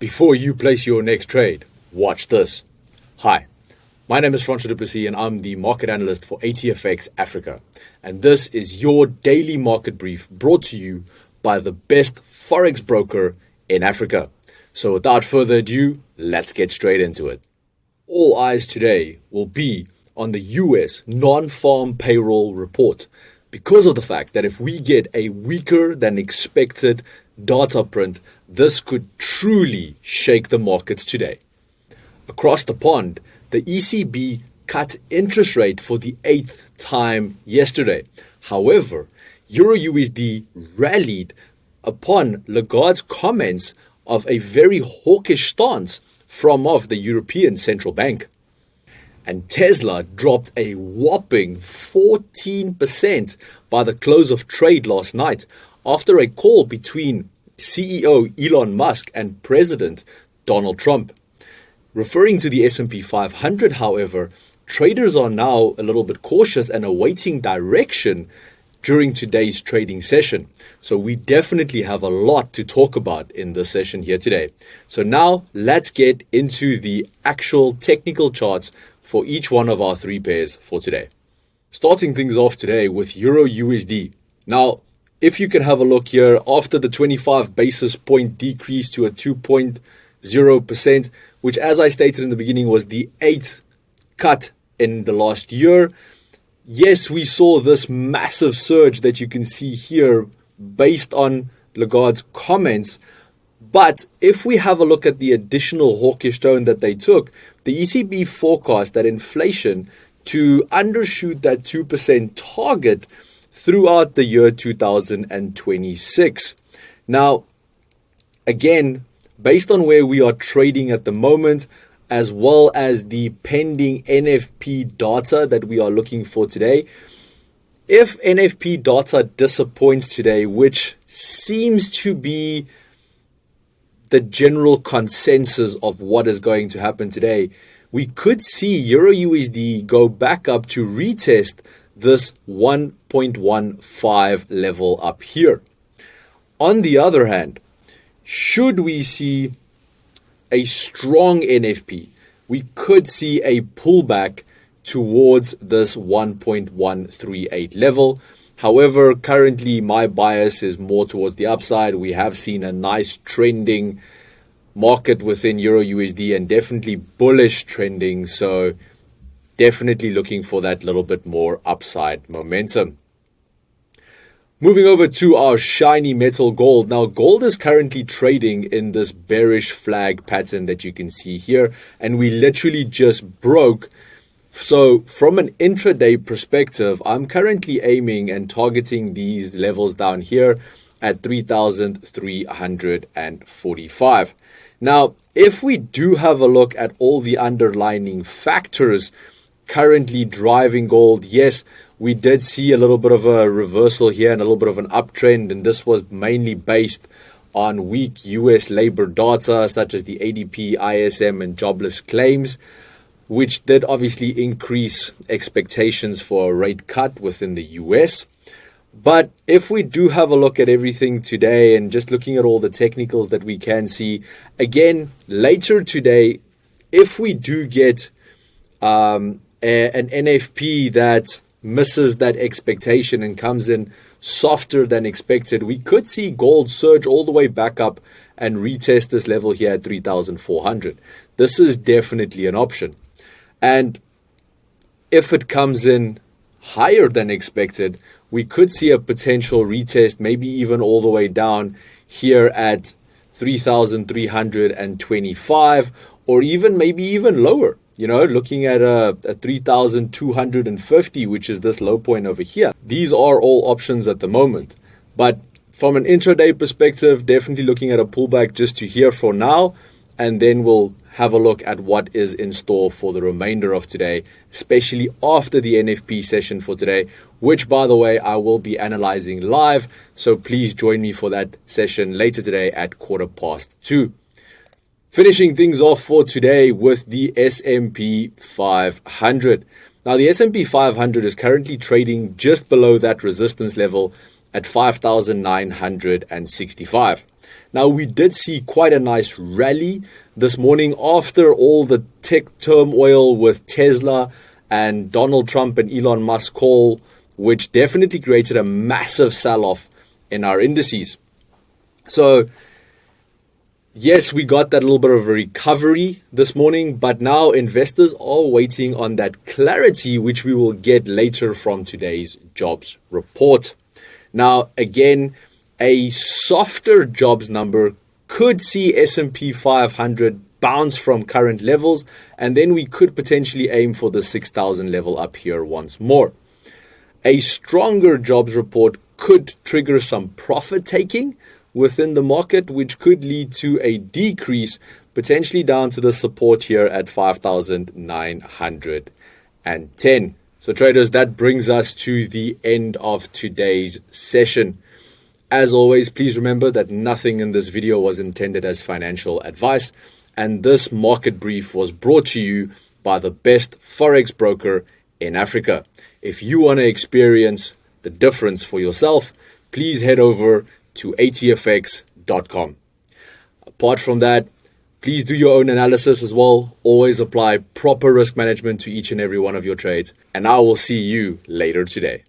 Before you place your next trade, watch this. Hi, my name is Francois du Plessis and I'm the market analyst for ATFX Africa. And this is your daily market brief brought to you by the best Forex broker in Africa. So without further ado, let's get straight into it. All eyes today will be on the US non-farm payroll report because of the fact that if we get a weaker than expected data print, this could truly shake the markets today. Across the pond, the ECB cut interest rate for the 8th time yesterday. However, Euro USD rallied upon Lagarde's comments of a very hawkish stance from the European Central Bank. And Tesla dropped a whopping 14% by the close of trade last night after a call between CEO Elon Musk and President Donald Trump. Referring to the S&P 500, however, traders are now a little bit cautious and awaiting direction during today's trading session. So we definitely have a lot to talk about in this session here today. So now let's get into the actual technical charts for each one of our three pairs for today. Starting things off today with Euro USD. Now, if you can have a look here, after the 25 basis point decrease to a 2.0%, which as I stated in the beginning was the 8th cut in the last year, yes, we saw this massive surge that you can see here based on Lagarde's comments. But if we have a look at the additional hawkish tone that they took, the ECB forecast that inflation to undershoot that 2% target throughout the year 2026. Now, again, based on where we are trading at the moment, as well as the pending NFP data that we are looking for today, if NFP data disappoints today, which seems to be the general consensus of what is going to happen today, we could see Euro USD go back up to retest this 1.15 level up here. On the other hand, should we see a strong NFP, we could see a pullback towards this 1.138 level. However, currently my bias is more towards the upside. We have seen a nice trending market within Euro USD and definitely bullish trending. So definitely looking for that little bit more upside momentum. Moving over to our shiny metal gold. Now, gold is currently trading in this bearish flag pattern that you can see here, and we literally just broke. So from an intraday perspective, I'm currently aiming and targeting these levels down here at 3,345. Now, if we do have a look at all the underlying factors currently driving gold, yes, we did see a little bit of a reversal here and a little bit of an uptrend, and this was mainly based on weak US labor data such as the ADP, ISM, and jobless claims, which did obviously increase expectations for a rate cut within the US. But if we do have a look at everything today and just looking at all the technicals that we can see, again, later today, if we do get an NFP that misses that expectation and comes in softer than expected, we could see gold surge all the way back up and retest this level here at 3,400. This is definitely an option. And if it comes in higher than expected, we could see a potential retest, maybe even all the way down here at 3,325, or even maybe even lower. You know, looking at a 3,250, which is this low point over here. These are all options at the moment. But from an intraday perspective, definitely looking at a pullback just to here for now. And then we'll have a look at what is in store for the remainder of today, especially after the NFP session for today, which, by the way, I will be analyzing live. So please join me for that session later today at 2:15. Finishing things off for today with the S&P 500. Now, the S&P 500 is currently trading just below that resistance level at 5,965. Now, we did see quite a nice rally this morning after all the tech turmoil with Tesla and Donald Trump and Elon Musk call, which definitely created a massive sell-off in our indices. So, yes, we got that little bit of a recovery this morning, but now investors are waiting on that clarity, which we will get later from today's jobs report. Now, again, a softer jobs number could see S&P 500 bounce from current levels, and then we could potentially aim for the 6,000 level up here once more. A stronger jobs report could trigger some profit taking within the market, which could lead to a decrease, potentially down to the support here at 5,910. So traders, that brings us to the end of today's session. As always, please remember that nothing in this video was intended as financial advice, and this market brief was brought to you by the best Forex broker in Africa. If you want to experience the difference for yourself, please head over to ATFX.com. Apart from that, please do your own analysis as well. Always apply proper risk management to each and every one of your trades, and I will see you later today.